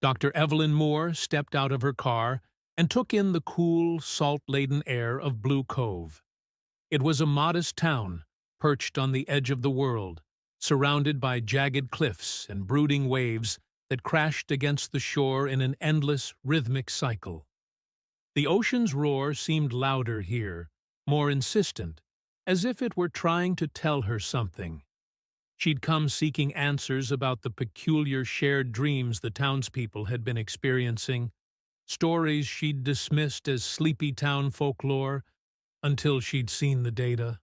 Dr. Evelyn Moore stepped out of her car and took in the cool, salt-laden air of Blue Cove. It was a modest town, perched on the edge of the world, surrounded by jagged cliffs and brooding waves that crashed against the shore in an endless, rhythmic cycle. The ocean's roar seemed louder here, more insistent, as if it were trying to tell her something. She'd come seeking answers about the peculiar shared dreams the townspeople had been experiencing, stories she'd dismissed as sleepy town folklore until she'd seen the data.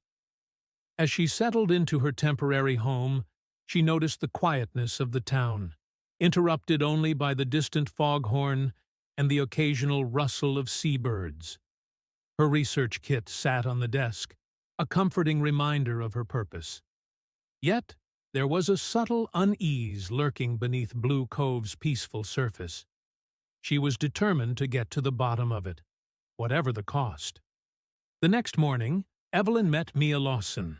As she settled into her temporary home, she noticed the quietness of the town, interrupted only by the distant foghorn and the occasional rustle of seabirds. Her research kit sat on the desk, a comforting reminder of her purpose. Yet, there was a subtle unease lurking beneath Blue Cove's peaceful surface. She was determined to get to the bottom of it, whatever the cost. The next morning, Evelyn met Mia Lawson.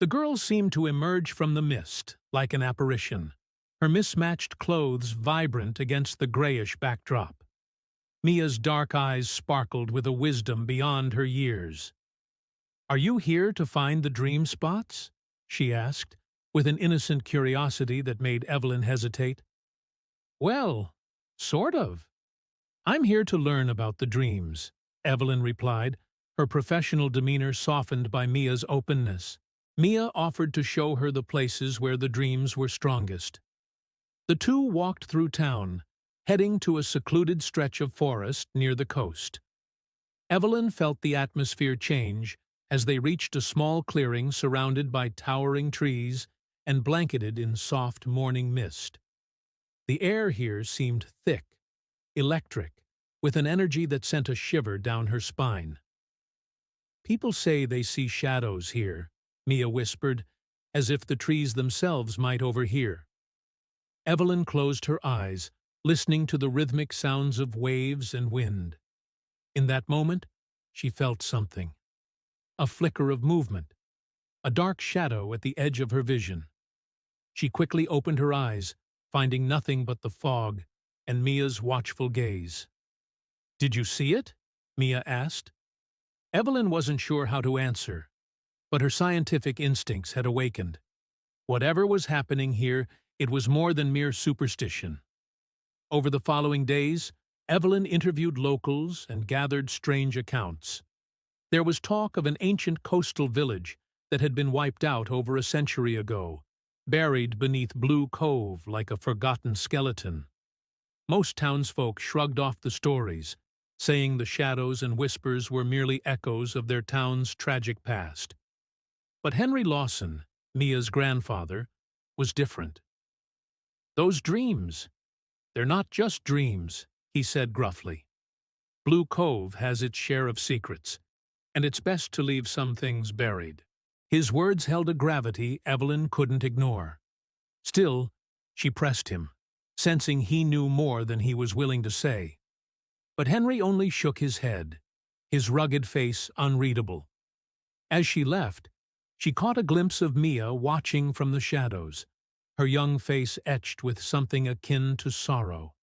The girl seemed to emerge from the mist, like an apparition, her mismatched clothes vibrant against the grayish backdrop. Mia's dark eyes sparkled with a wisdom beyond her years. "Are you here to find the dream spots?" she asked, with an innocent curiosity that made Evelyn hesitate. "Well, sort of. I'm here to learn about the dreams," Evelyn replied, her professional demeanor softened by Mia's openness. Mia offered to show her the places where the dreams were strongest. The two walked through town, heading to a secluded stretch of forest near the coast. Evelyn felt the atmosphere change as they reached a small clearing surrounded by towering trees and blanketed in soft morning mist. The air here seemed thick, electric, with an energy that sent a shiver down her spine. "People say they see shadows here," Mia whispered, as if the trees themselves might overhear. Evelyn closed her eyes, listening to the rhythmic sounds of waves and wind. In that moment, she felt something. A flicker of movement, a dark shadow at the edge of her vision. She quickly opened her eyes, finding nothing but the fog and Mia's watchful gaze. "Did you see it?" Mia asked. Evelyn wasn't sure how to answer, but her scientific instincts had awakened. Whatever was happening here, it was more than mere superstition. Over the following days, Evelyn interviewed locals and gathered strange accounts. There was talk of an ancient coastal village that had been wiped out over a century ago, buried beneath Blue Cove like a forgotten skeleton. Most townsfolk shrugged off the stories, saying the shadows and whispers were merely echoes of their town's tragic past. But Henry Lawson, Mia's grandfather, was different. "Those dreams, they're not just dreams," he said gruffly. "Blue Cove has its share of secrets, and it's best to leave some things buried." His words held a gravity Evelyn couldn't ignore. Still, she pressed him, sensing he knew more than he was willing to say. But Henry only shook his head, his rugged face unreadable. As she left, she caught a glimpse of Mia watching from the shadows, her young face etched with something akin to sorrow.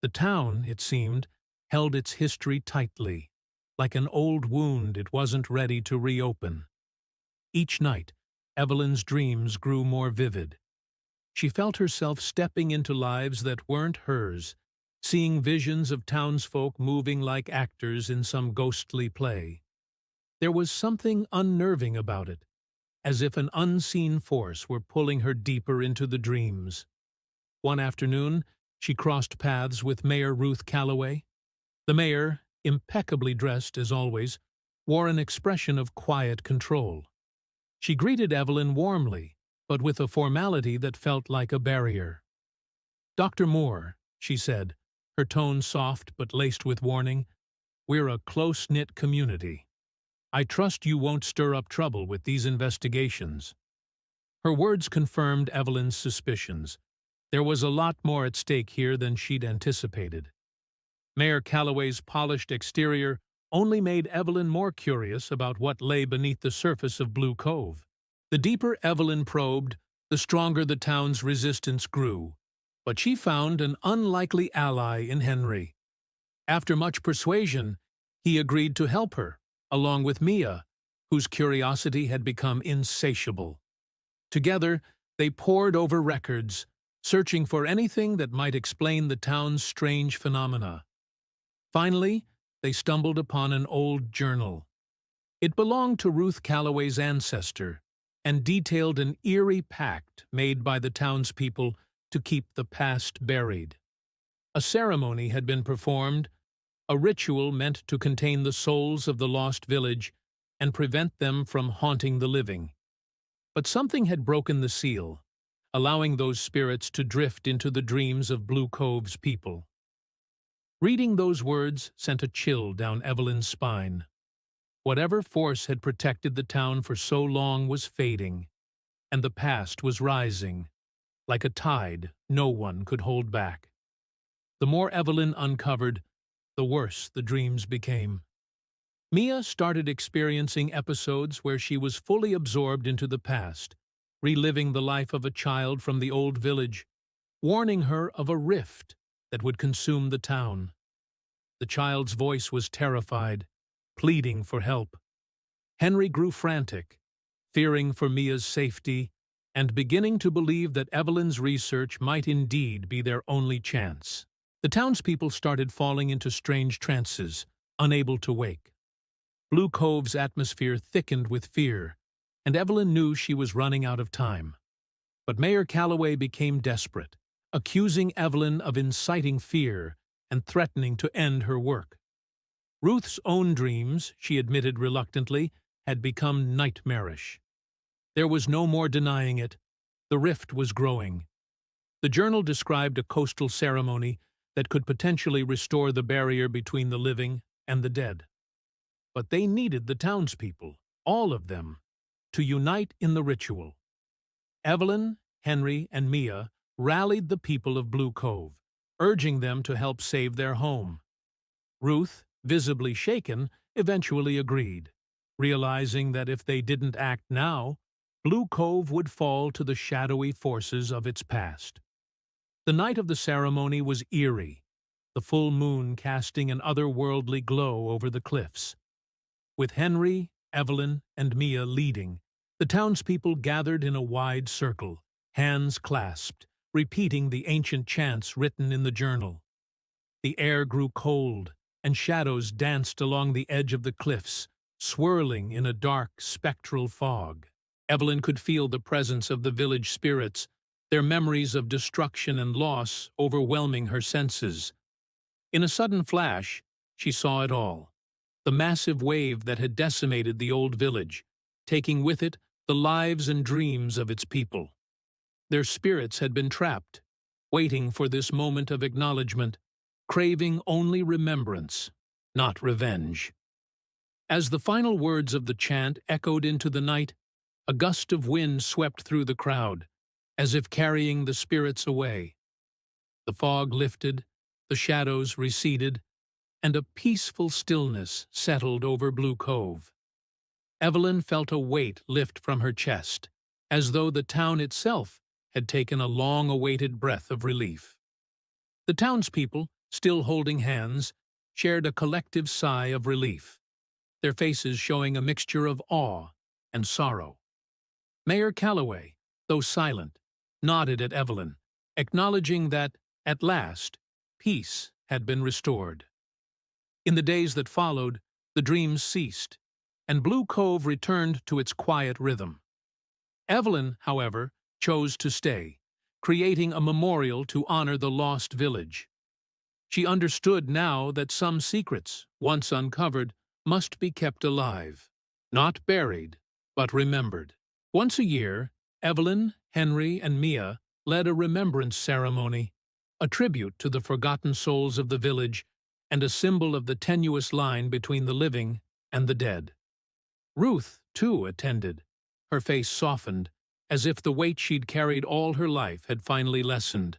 The town, it seemed, held its history tightly, like an old wound it wasn't ready to reopen. Each night, Evelyn's dreams grew more vivid. She felt herself stepping into lives that weren't hers, seeing visions of townsfolk moving like actors in some ghostly play. There was something unnerving about it, as if an unseen force were pulling her deeper into the dreams. One afternoon, she crossed paths with Mayor Ruth Calloway. The mayor, impeccably dressed as always, wore an expression of quiet control. She greeted Evelyn warmly, but with a formality that felt like a barrier. "Dr. Moore," she said, her tone soft but laced with warning, "we're a close-knit community. I trust you won't stir up trouble with these investigations." Her words confirmed Evelyn's suspicions. There was a lot more at stake here than she'd anticipated. Mayor Calloway's polished exterior only made Evelyn more curious about what lay beneath the surface of Blue Cove. The deeper Evelyn probed, the stronger the town's resistance grew. But she found an unlikely ally in Henry. After much persuasion, he agreed to help her, along with Mia, whose curiosity had become insatiable. Together, they pored over records, searching for anything that might explain the town's strange phenomena. Finally, they stumbled upon an old journal. It belonged to Ruth Calloway's ancestor and detailed an eerie pact made by the townspeople to keep the past buried. A ceremony had been performed, a ritual meant to contain the souls of the lost village and prevent them from haunting the living. But something had broken the seal, allowing those spirits to drift into the dreams of Blue Cove's people. Reading those words sent a chill down Evelyn's spine. Whatever force had protected the town for so long was fading, and the past was rising, like a tide no one could hold back. The more Evelyn uncovered, the worse the dreams became. Mia started experiencing episodes where she was fully absorbed into the past, reliving the life of a child from the old village, warning her of a rift that would consume the town. The child's voice was terrified, pleading for help. Henry grew frantic, fearing for Mia's safety, and beginning to believe that Evelyn's research might indeed be their only chance. The townspeople started falling into strange trances, unable to wake. Blue Cove's atmosphere thickened with fear, and Evelyn knew she was running out of time. But Mayor Calloway became desperate, accusing Evelyn of inciting fear and threatening to end her work. Ruth's own dreams, she admitted reluctantly, had become nightmarish. There was no more denying it. The rift was growing. The journal described a coastal ceremony that could potentially restore the barrier between the living and the dead. But they needed the townspeople, all of them, to unite in the ritual. Evelyn, Henry, and Mia rallied the people of Blue Cove, urging them to help save their home. Ruth, visibly shaken, eventually agreed, realizing that if they didn't act now, Blue Cove would fall to the shadowy forces of its past. The night of the ceremony was eerie, the full moon casting an otherworldly glow over the cliffs. With Henry, Evelyn, and Mia leading, the townspeople gathered in a wide circle, hands clasped, repeating the ancient chants written in the journal. The air grew cold, and shadows danced along the edge of the cliffs, swirling in a dark, spectral fog. Evelyn could feel the presence of the village spirits, their memories of destruction and loss overwhelming her senses. In a sudden flash, she saw it all. The massive wave that had decimated the old village, taking with it the lives and dreams of its people. Their spirits had been trapped, waiting for this moment of acknowledgement, craving only remembrance, not revenge. As the final words of the chant echoed into the night, a gust of wind swept through the crowd, as if carrying the spirits away. The fog lifted, the shadows receded, and a peaceful stillness settled over Blue Cove. Evelyn felt a weight lift from her chest, as though the town itself had taken a long-awaited breath of relief. The townspeople, still holding hands, shared a collective sigh of relief, their faces showing a mixture of awe and sorrow. Mayor Calloway, though silent, nodded at Evelyn, acknowledging that, at last, peace had been restored. In the days that followed, the dreams ceased, and Blue Cove returned to its quiet rhythm. Evelyn, however, chose to stay, creating a memorial to honor the lost village. She understood now that some secrets, once uncovered, must be kept alive, not buried, but remembered. Once a year, Evelyn, Henry, and Mia led a remembrance ceremony, a tribute to the forgotten souls of the village and a symbol of the tenuous line between the living and the dead. Ruth, too, attended, her face softened, as if the weight she'd carried all her life had finally lessened.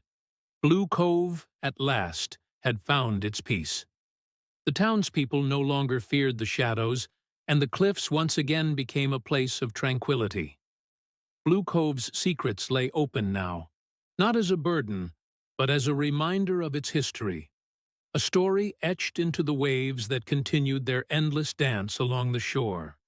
Blue Cove, at last, had found its peace. The townspeople no longer feared the shadows, and the cliffs once again became a place of tranquility. Blue Cove's secrets lay open now, not as a burden, but as a reminder of its history, a story etched into the waves that continued their endless dance along the shore.